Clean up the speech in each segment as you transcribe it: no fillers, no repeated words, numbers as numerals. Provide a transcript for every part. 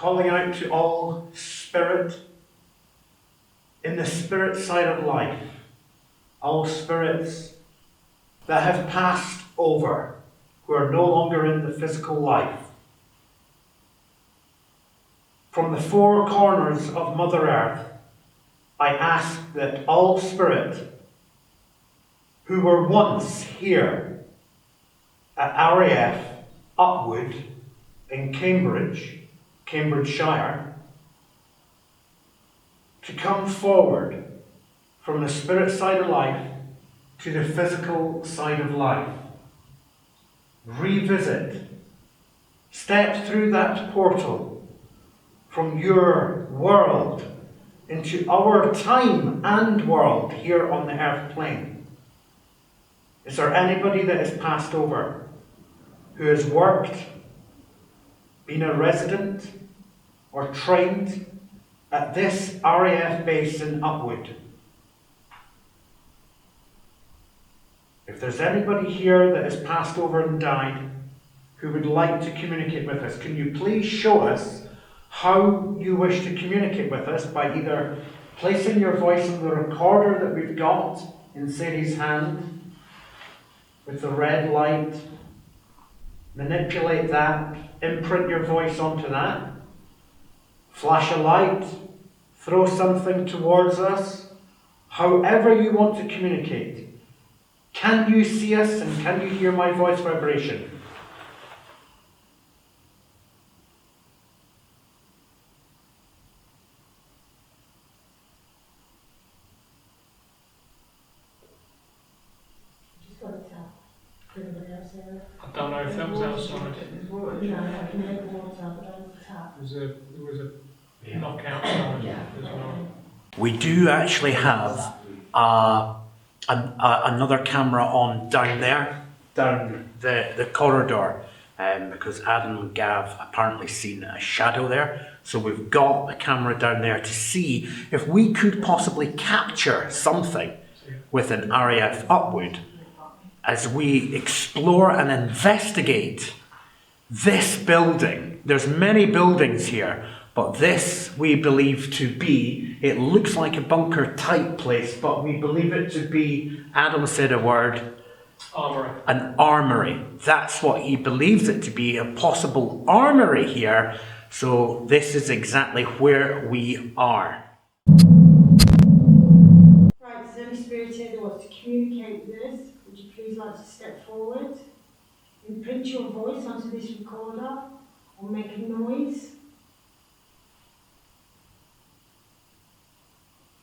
calling out to all spirit in the spirit side of life, all spirits that have passed over, who are no longer in the physical life. From the four corners of Mother Earth, I ask that all spirit who were once here at RAF Upwood in Cambridgeshire, to come forward from the spirit side of life to the physical side of life. Revisit, step through that portal from your world into our time and world here on the earth plane. Is there anybody that has passed over who has worked, been a resident or trained at this RAF base in Upwood? If there's anybody here that has passed over and died who would like to communicate with us, can you please show us how you wish to communicate with us by either placing your voice on the recorder that we've got in Sadie's hand with the red light, manipulate that, imprint your voice onto that, flash a light, throw something towards us, however you want to communicate. Can you see us and can you hear my voice vibration? I don't know if that was outside. There was a knock outside as well. We do actually have another camera on down there, down the corridor, because Adam and Gav apparently seen a shadow there. So we've got a camera down there to see if we could possibly capture something with an RAF Upwood as we explore and investigate this building. There's many buildings here, but this we believe to be, it looks like a bunker type place, but we believe it to be, Adam said a word, Armoury. an armoury. That's what he believes it to be, a possible armoury here. So this is exactly where we are. Right, there's any spirit here that wants to communicate this. Would you please like to step forward? Imprint your voice onto this recorder or make a noise.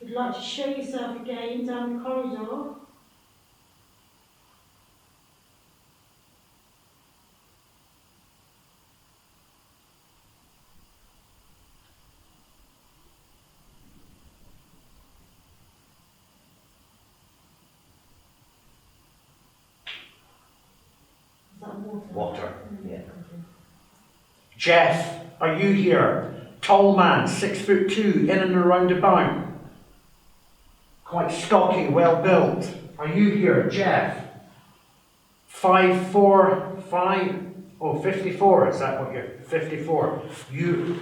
If you'd like to show yourself again down the corridor. Is that water? Yeah. Jeff, are you here? Tall man, 6'2", in and around about. Quite stocky, well built. Are you here, Jeff? 5'4", 54, is that what you're, 54? You,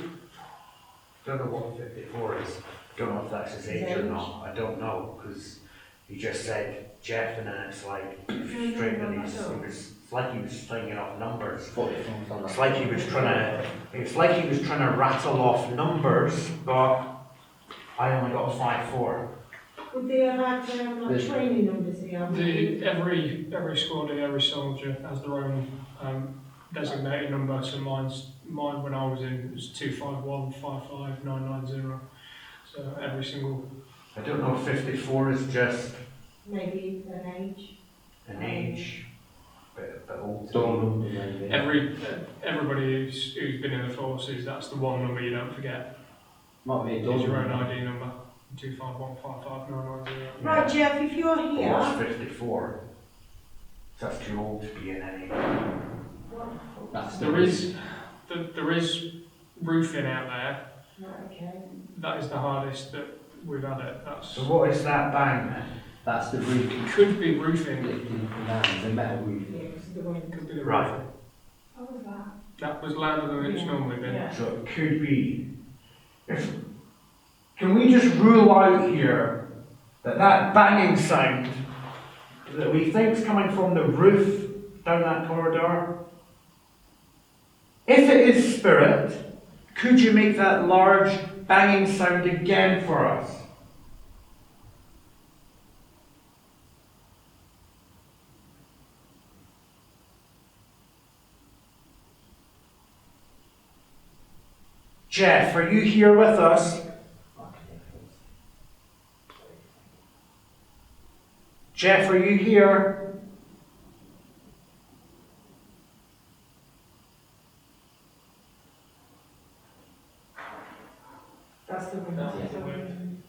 don't know what 54 is. Don't know if that's his age or not. I don't know, because he just said Jeff and then it's like, straight and it's like he was slinging off numbers. It's like he was trying to rattle off numbers, but I only got 5'4". Would they have had like training numbers here? Every squad and every soldier has their own designated number. So mine when I was in was 251 55 990. So every single. I don't know if 54 is just Maybe an age. an age, bit old. Everybody who's been in the forces, that's the one number you don't forget. Might be a Is dog. your own ID number. 25155 Right, Jeff, if you're Oh, here. it's 54. That's too old to be in any. There is roofing out there. Right, okay. That is the hardest that we've had it. So what is that bang then? That's the roof. It could be roofing. The metal roof. Yeah, it's the one. It could be the Right. roofing. What was that? That was louder than it's normally been. Yeah. So it could be. Can we just rule out here that that banging sound that we think's coming from the roof down that corridor? If it is spirit, could you make that large banging sound again for us? Jeff, are you here with us? Jeff, are you here? That's the wind. That's the wind.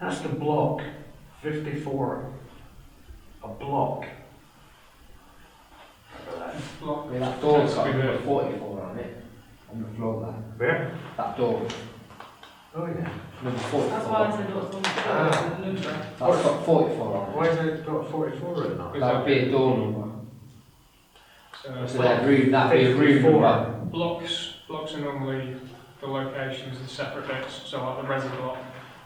That's the block 54. A block. Block. Yeah, that door's got Tends to be number the- 44 on it, on the floor there. Where? That door, Oh yeah. number 44. That's why I said what's on the Ah. floor. That's got 44 on it. Why has it got 44 written on it? That would be a door number. So So that'd be a room 54. number. blocks are normally the locations, the separate bits. So like the resi block.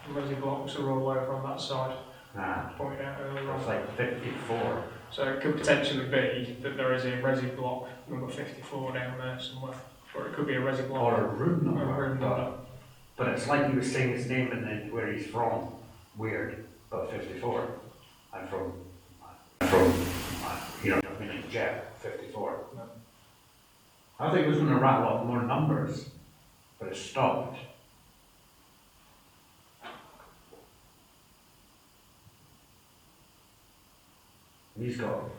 The resi blocks are all over on that side, Ah, pointed out earlier it's on. like 54. So it could potentially be that there is a resi block number 54 down there somewhere. Or it could be a resi block. Or a room or number. a room number. But it's like he was saying his name and then where he's from. Weird. But 54. I'm from, you know, I mean, Jeff, 54. No. I think it was going to rattle off more numbers, but it stopped. He's got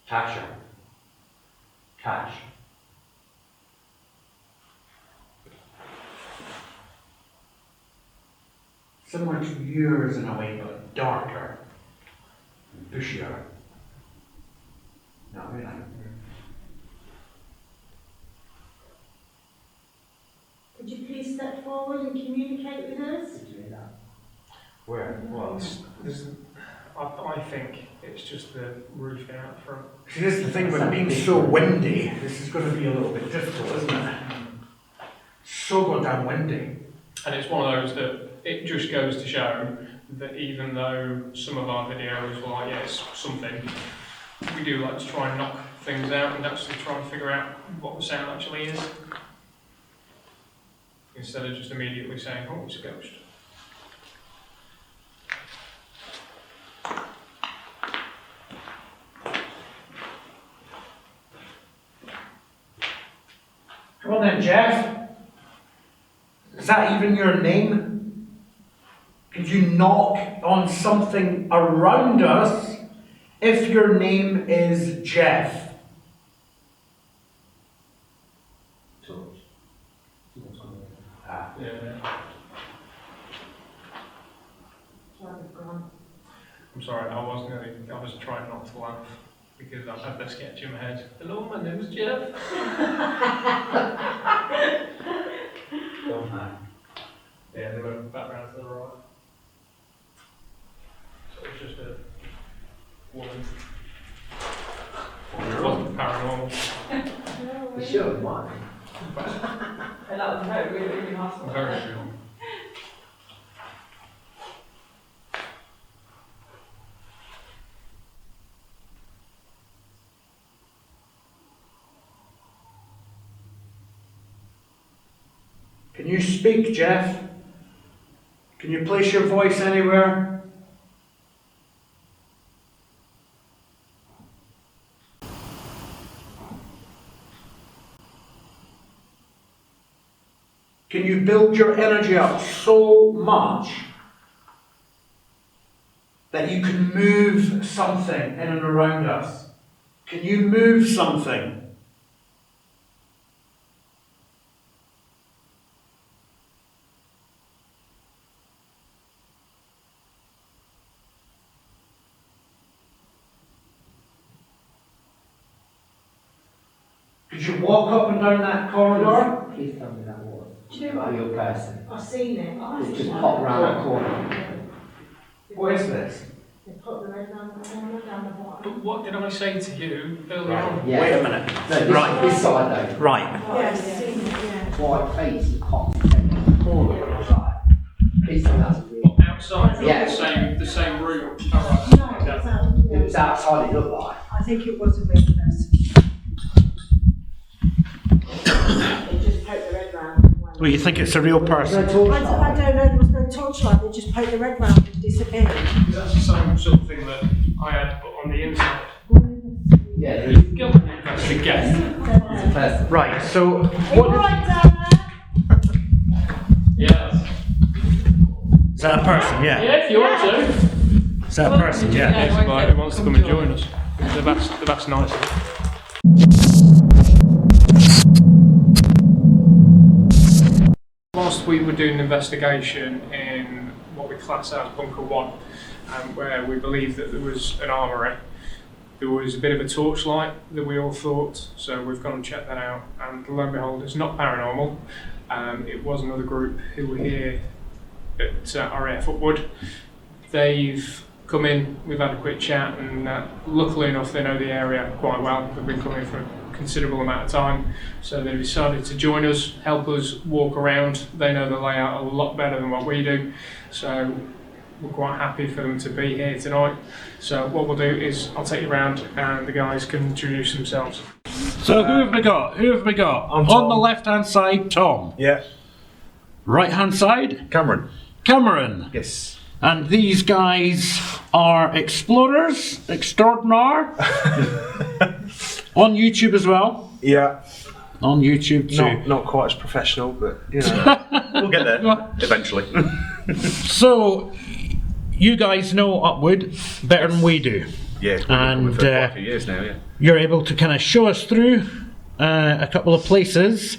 Tasha. Cash. Similar to yours in a way, but darker, and bushier. No, really. Could you please step forward and communicate with us? Where? Well, I think it's just the roofing out front. See, this is the thing with it being so windy. This is going to be a little bit difficult, isn't it? So goddamn windy. And it's one of those that it just goes to show that even though some of our videos were like, yeah, it's something, we do like to try and knock things out and actually try and figure out what the sound actually is. Instead of just immediately saying, oh, it's a ghost. Come on then, Jeff. Is that even your name? Could you knock on something around us if your name is Jeff? Ah. Yeah. Right, we've gone. I'm sorry, I was trying not to laugh because I've had the sketch in my head. Hello, my name's Jeff. Don't know. Yeah, they went back round to the right. So it's just a woman. It wasn't paranormal. No, The show, mine. And that was very, really hostile. Very real. Can you speak, Jeff? Can you place your voice anywhere? Can you build your energy up so much that you can move something in and around us? Can you move something? Could you walk up and down that corridor? Please tell me that was Do you know a what? real person. I've seen it. It's just popped round that corner. What is this? They put the red line down the bottom. But what did I say to you earlier on? Yeah. Wait a minute. No, this, Right. this side though. Right. Yeah, I've seen it, yeah. White face and hot corner. Please tell me that's real. Outside, Yeah. the same room. No, It was outside, it looked like. I think it was a real person. They just poked the red round. Well, you think it's a real No person? torchlight. I don't know, there was no torchlight, they just poked the red round and disappeared. That's the same sort of thing that I had, but on the inside. Yeah, there is. Go on, investigate. It's a person. Right, so What right down there? Yeah. is that a person? Yeah. Yeah, if you want to. Is that a person? Yeah. Yeah, somebody who wants to come and join us. That's nice. Whilst we were doing an investigation in what we class as Bunker 1, where we believe that there was an armoury, there was a bit of a torchlight that we all thought, so we've gone and checked that out, and lo and behold, it's not paranormal. It was another group who were here at RAF Upwood. They've come in, we've had a quick chat, and luckily enough they know the area quite well. They've been coming for a considerable amount of time, so they decided to join us, help us walk around. They know the layout a lot better than what we do, so we're quite happy for them to be here tonight. So what we'll do is I'll take you around and the guys can introduce themselves. So who have we got? Who have we got? I'm On Tom. the left-hand side, Tom. Yeah, Right-hand side, Cameron. Cameron. Yes. And these guys are explorers extraordinaire. On YouTube as well. Yeah, On YouTube too. not quite as professional, but you know, we'll get there eventually. So, you guys know Upwood better than we do. Yeah, And, we've quite a few years now. Yeah. You're able to kind of show us through a couple of places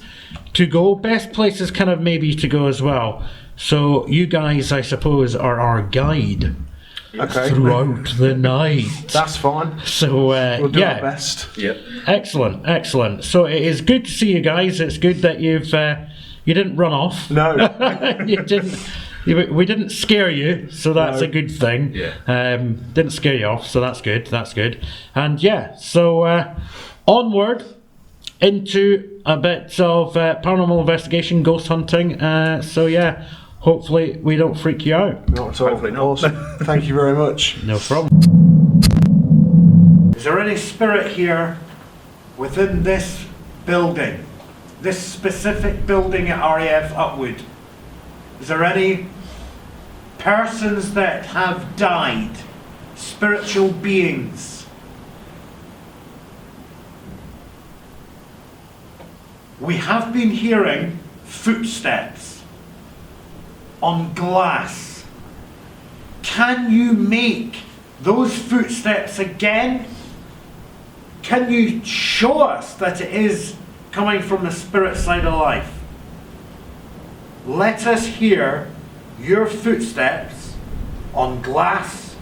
to go. Best places kind of maybe to go as well. So, you guys, I suppose, are our guide Okay. throughout the night. That's fine. So, We'll do our yeah. best. Yep. Excellent, excellent. So it is good to see you guys. It's good that you didn't run off. No. You didn't. We didn't scare you, so that's No. a good thing. Yeah. Didn't scare you off, so that's good. That's good. And yeah, so onward into a bit of paranormal investigation, ghost hunting. So yeah, hopefully we don't freak you out. Not at all. Hopefully not. Awesome. Thank you very much. No problem. Is there any spirit here within this building? This specific building at RAF Upwood? Is there any persons that have died? Spiritual beings? We have been hearing footsteps on glass. Can you make those footsteps again? Can you show us that it is coming from the spirit side of life? Let us hear your footsteps on glass,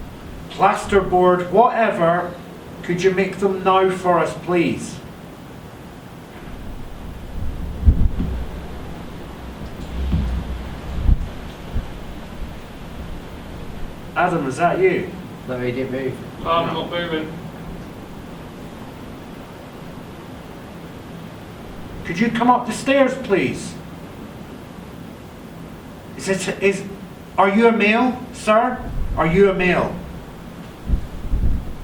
plasterboard, whatever. Could you make them now for us, please? Adam, is that you? No, he didn't move. I'm not moving. Could you come up the stairs, please? Are you a male, sir? Are you a male?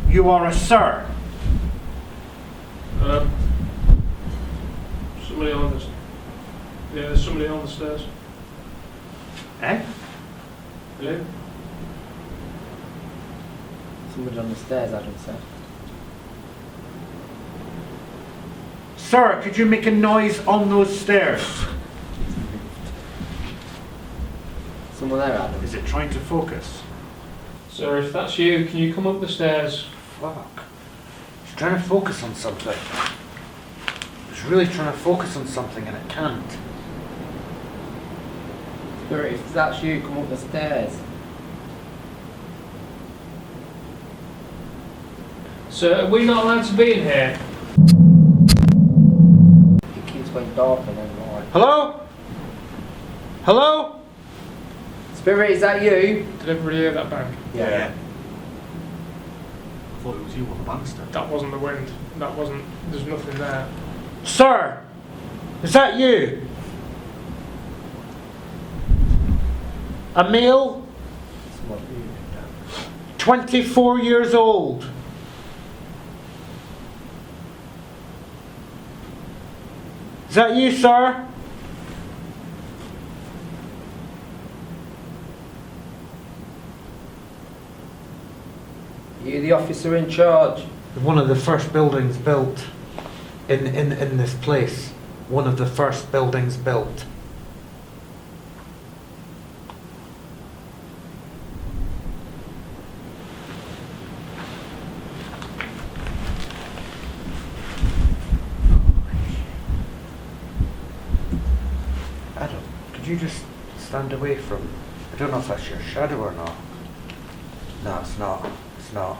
You are a sir. Somebody on the... Yeah, there's somebody on the stairs. Eh? Hello? Somebody on the stairs, Adam said. Sir, could you make a noise on those stairs? Someone there, Adam. Is it trying to focus? Sir, if that's you, can you come up the stairs? Fuck. It's trying to focus on something. It's really trying to focus on something and it can't. Spirit, if that's you, come up the stairs. Sir, are we not allowed to be in here? just went dark and then light. Hello? Hello? Spirit, is that you? Did everybody hear that bang? Yeah. I thought it was you on the banister. That wasn't the wind. That wasn't. There's nothing there. Sir? Is that you? A male? It's what you did. 24 years old. Is that you, sir? You the officer in charge? One of the first buildings built in this place. One of the first buildings built. Adam, could you just stand away from... I don't know if that's your shadow or not. No, it's not. It's not.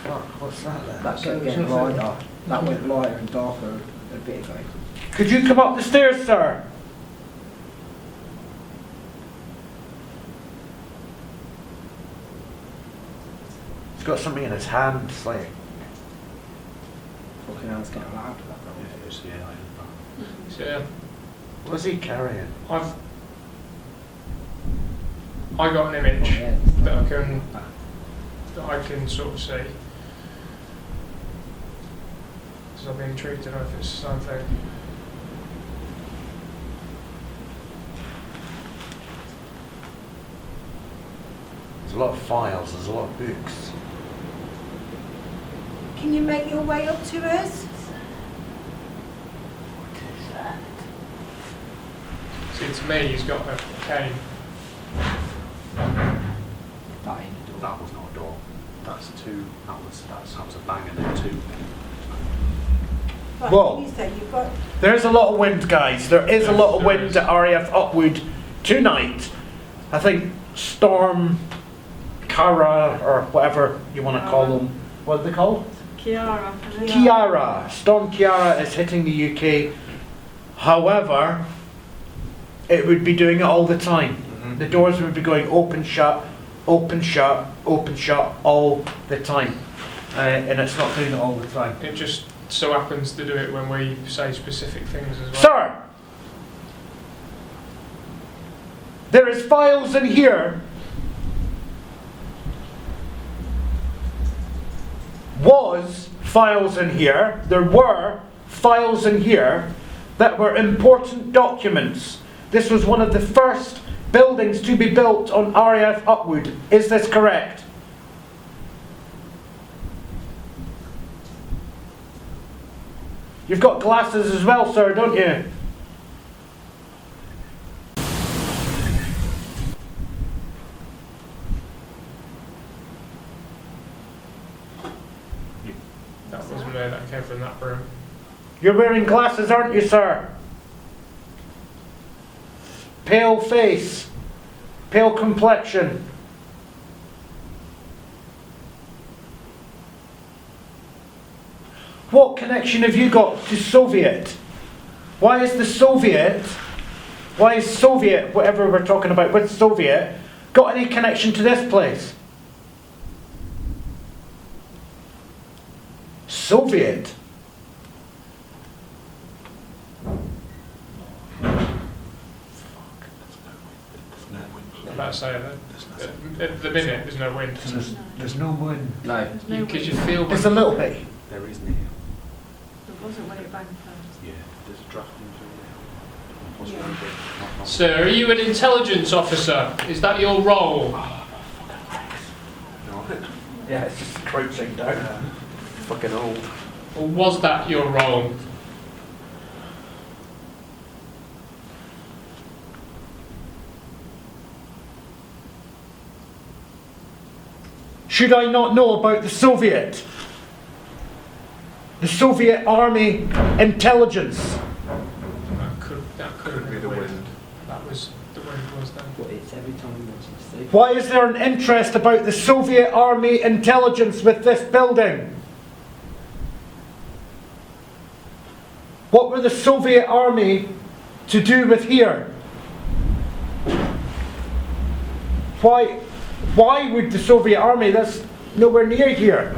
Fuck, what's that then? That kept getting lighter. That went lighter and darker a bit ago. Could you come up the stairs, sir? He's got something in his hand, it's like... Fucking hell, it's getting loud. Yeah, it is, yeah, I heard that. So yeah, What's he carrying? I got an image Oh, yeah. that I can sort of see. So I've been intrigued to know if it's the same thing. There's a lot of files, there's a lot of books. Can you make your way up to us? What is that? See, to me, he's got a cane. That ain't the door. That was not a door. That was a bang and then two. Right, Whoa. you say you've got. There's a lot of wind, guys. There is a lot of There wind is. at RAF Upwood tonight. I think Storm Cara, or whatever you want to call them. What are they called? Kiara. Kiara. Storm Kiara is hitting the UK. However, it would be doing it all the time. The doors would be going open, shut, open, shut, open, shut all the time. And it's not doing it all the time. It just so happens to do it when we say specific things as well. Sir! There is files in here. Was files in here. There were files in here that were important documents. This was one of the first buildings to be built on RAF Upwood. Is this correct? You've got glasses as well, sir, don't you? That wasn't me, that came from that room. You're wearing glasses, aren't you, sir? Pale face, pale complexion. What connection have you got to Soviet? Why is Soviet, whatever we're talking about with Soviet, got any connection to this place? Soviet? I'm about to say that. At the minute, there's no wind. There's no wind. No. Because you feel There's a little bit. There is near. It wasn't when it banged first. Yeah, there's a draft into it. Yeah. Sir, are you an intelligence officer? Is that your role? No, Yeah, it's just crouching down. fucking old. Or was that your role? Should I not know about the Soviet? The Soviet Army intelligence? That could have Could be been the the wind. wind. That was the wind was then. But it's every time you mention Steve. Why is there an interest about the Soviet Army intelligence with this building? What were the Soviet army to do with here? Why would the Soviet army, that's nowhere near here.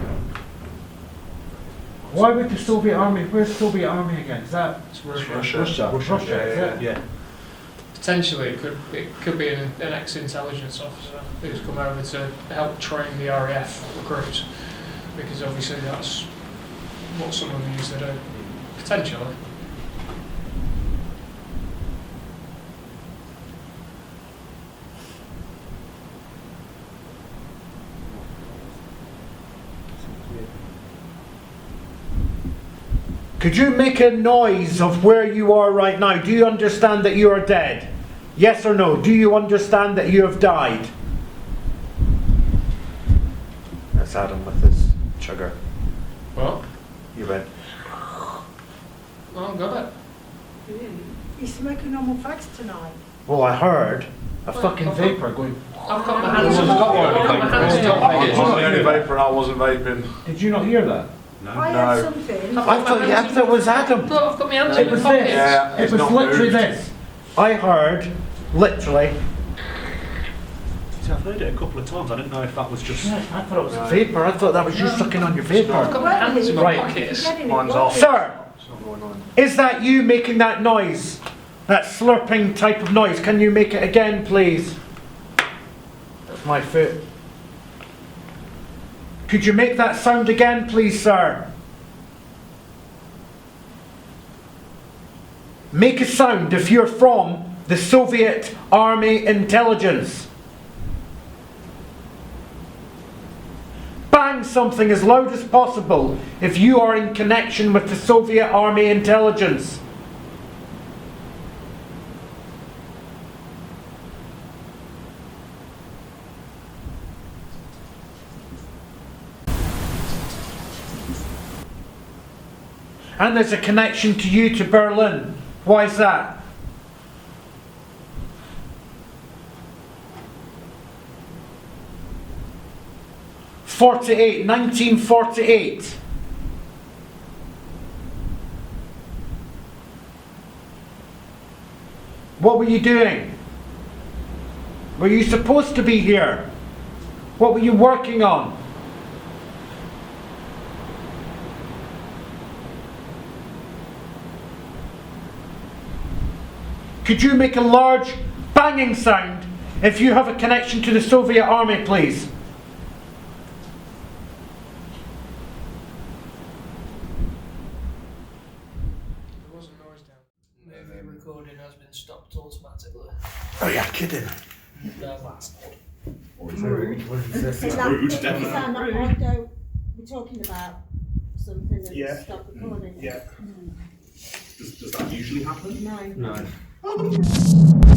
Why would the Soviet army, where's the Soviet army again? Is that Russia. Russia? Yeah. Potentially, it could be an ex-intelligence officer who's come over to help train the RAF recruits, because obviously that's what some of them used to do. Potentially. Could you make a noise of where you are right now? Do you understand that you are dead? Yes or no? Do you understand that you have died? That's Adam with his sugar. What? You went. Oh, got it. You smoking normal fags tonight? Well, I heard a fucking vapour going. I've got my hands on I wasn't the only it. vapor, I wasn't vaping. Did you not hear that? I had something. I thought it was Adam. I've got my hands It in was my pockets. this. Yeah, It it's was not literally moved. this. I heard, literally. See, I've heard it a couple of times. I didn't know if that was just. I thought it was vapour. I thought that was you sucking on your vapour. I've got my hands in my Right. pockets. Mine's off. Sir, It's not going on. is that you making that noise? That slurping type of noise? Can you make it again, please? That's my foot. Could you make that sound again, please, sir? Make a sound if you're from the Soviet Army Intelligence. Bang something as loud as possible if you are in connection with the Soviet Army Intelligence. And there's a connection to you to Berlin. Why is that? '48, 1948. What were you doing? Were you supposed to be here? What were you working on? Could you make a large banging sound if you have a connection to the Soviet Army, please? There was a noise down. Movie recording has been stopped automatically. Oh, you're kidding. No, that's Is that not odd though? We're talking about something that's Yeah. stopped recording. Yeah. Does that usually happen? No. No.